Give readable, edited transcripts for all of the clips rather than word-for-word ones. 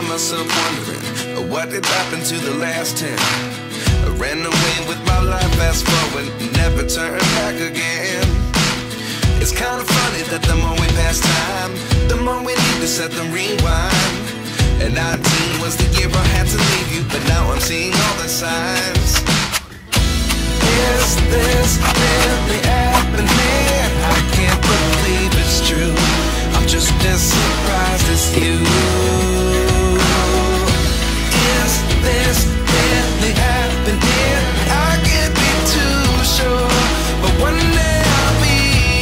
find myself wondering what did happen to the last 10. I ran away with my life, fast forward, never turn back again. It's kind of funny that the more we pass time, the more we need to set the rewind. And 19 was the year I had to leave you, but now I'm seeing all the signs. Is this really happening? I can't believe it's true. I'm just as surprised as you. Is this really happening? I can't be too sure, but one day I'll be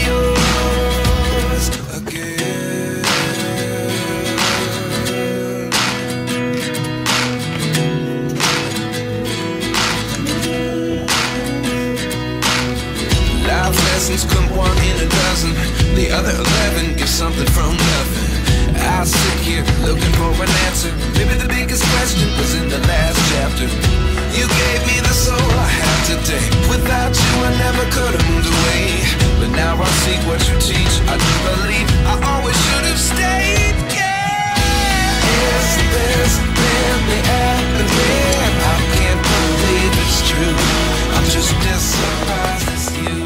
yours again. Life lessons come one in a dozen, the other 11 give something from nothing. I sit here looking for an answer. Maybe the biggest question was in the last chapter. You gave me the soul I have today. Without you I never could have moved away. But now I see what you teach. I do believe I always should have stayed. Yeah. Is this really happening? I can't believe it's true. I'm just as surprised as you.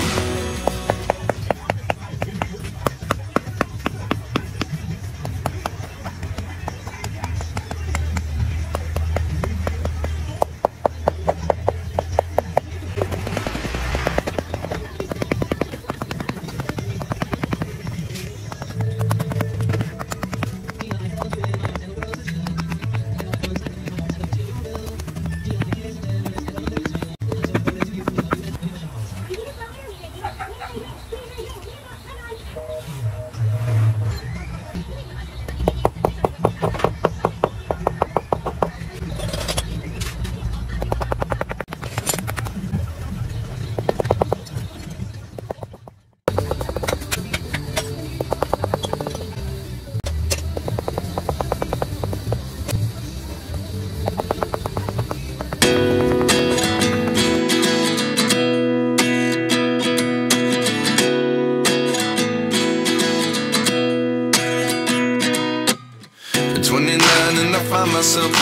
Myself